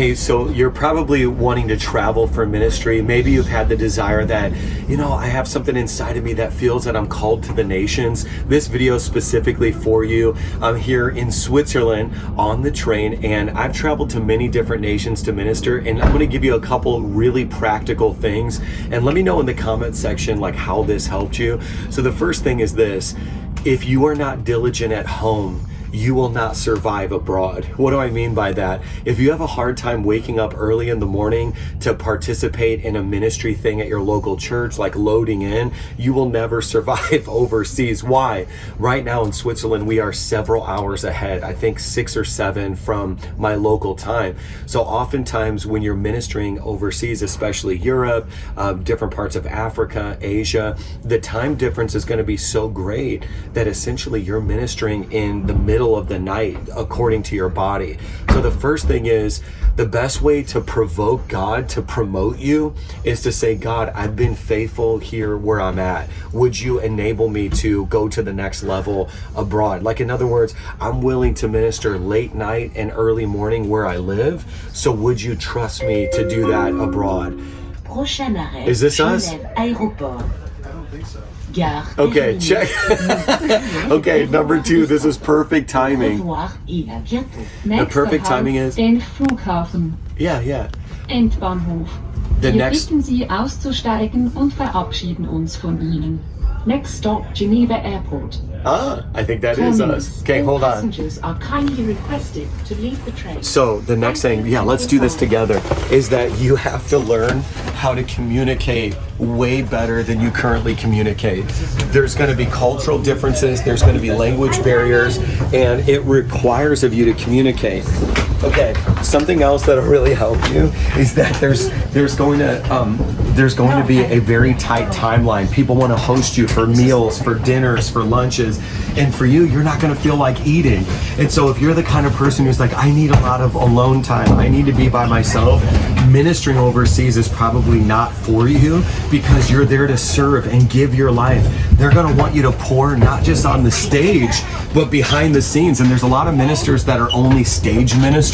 Hey, so you're probably wanting to travel for ministry. Maybe you've had the desire that, I have something inside of me that feels that I'm called to the nations. This video is specifically for you. I'm here in Switzerland on the train, and I've traveled to many different nations to minister, and I'm going to give you a couple really practical things, and let me know in the comment section like how this helped you. So the first thing is this: if you are not diligent at home, you will not survive abroad. What do I mean by that? If you have a hard time waking up early in the morning to participate in a ministry thing at your local church, like loading in, you will never survive overseas. Why? Right now in Switzerland, we are several hours ahead, I think 6 or 7 from my local time. So oftentimes when you're ministering overseas, especially Europe, different parts of Africa, Asia, the time difference is going to be so great that essentially you're ministering in the middle of the night according to your body. So the first thing is, the best way to provoke God to promote you is to say, God, I've been faithful here where I'm at. Would you enable me to go to the next level abroad? Like, in other words, I'm willing to minister late night and early morning where I live. So would you trust me to do that abroad? Is this us? Okay, check. Okay, number 2, this is perfect timing. The perfect timing is... Den Flughafen. Yeah. Endbahnhof. The Wir next... bitten Sie auszusteigen und verabschieden uns von Ihnen. Next stop, Geneva Airport. I think that is us. Okay, hold on. Passengers are kindly requested to leave the train. So the next thing, let's do this together, is that you have to learn how to communicate way better than you currently communicate. There's going to be cultural differences, there's going to be language barriers, and it requires of you to communicate. Okay, something else that'll really help you is that there's going to be a very tight timeline. People want to host you for meals, for dinners, for lunches, and for you, you're not going to feel like eating. And so if you're the kind of person who's like, I need a lot of alone time, I need to be by myself, ministering overseas is probably not for you, because you're there to serve and give your life. They're going to want you to pour, not just on the stage, but behind the scenes. And there's a lot of ministers that are only stage ministers,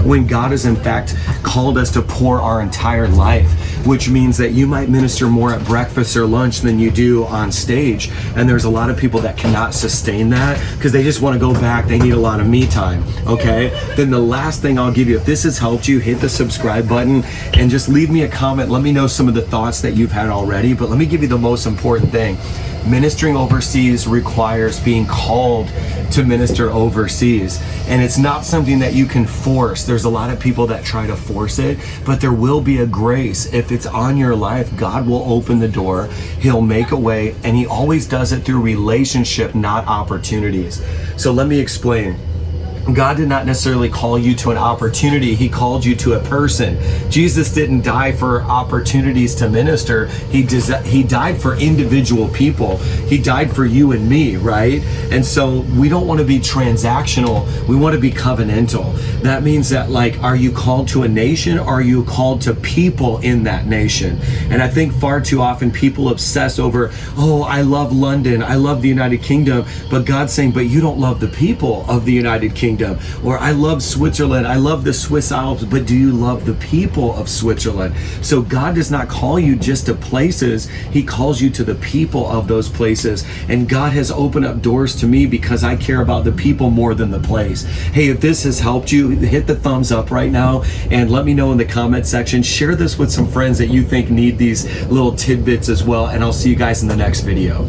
when God has in fact called us to pour our entire life, which means that you might minister more at breakfast or lunch than you do on stage. And there's a lot of people that cannot sustain that because they just want to go back. They need a lot of me time. Okay, then the last thing I'll give you, if this has helped you, hit the subscribe button and just leave me a comment. Let me know some of the thoughts that you've had already, but let me give you the most important thing. Ministering overseas requires being called to minister overseas, and it's not something that you can force. There's a lot of people that try to force it, but there will be a grace. If it's on your life, God will open the door, He'll make a way, and He always does it through relationship, not opportunities. So let me explain. God did not necessarily call you to an opportunity, He called you to a person. Jesus didn't die for opportunities to minister. He died for individual people. He died for you and me, right? And so we don't want to be transactional. We want to be covenantal. That means that, like, are you called to a nation, or are you called to people in that nation? And I think far too often people obsess over, oh, I love London, I love the United Kingdom, but God's saying, but you don't love the people of the United Kingdom. Or I love Switzerland, I love the Swiss Alps, but do you love the people of Switzerland? So God does not call you just to places, He calls you to the people of those places. And God has opened up doors to me because I care about the people more than the place. Hey, if this has helped you, hit the thumbs up right now and let me know in the comment section. Share this with some friends that you think need these little tidbits as well, and I'll see you guys in the next video.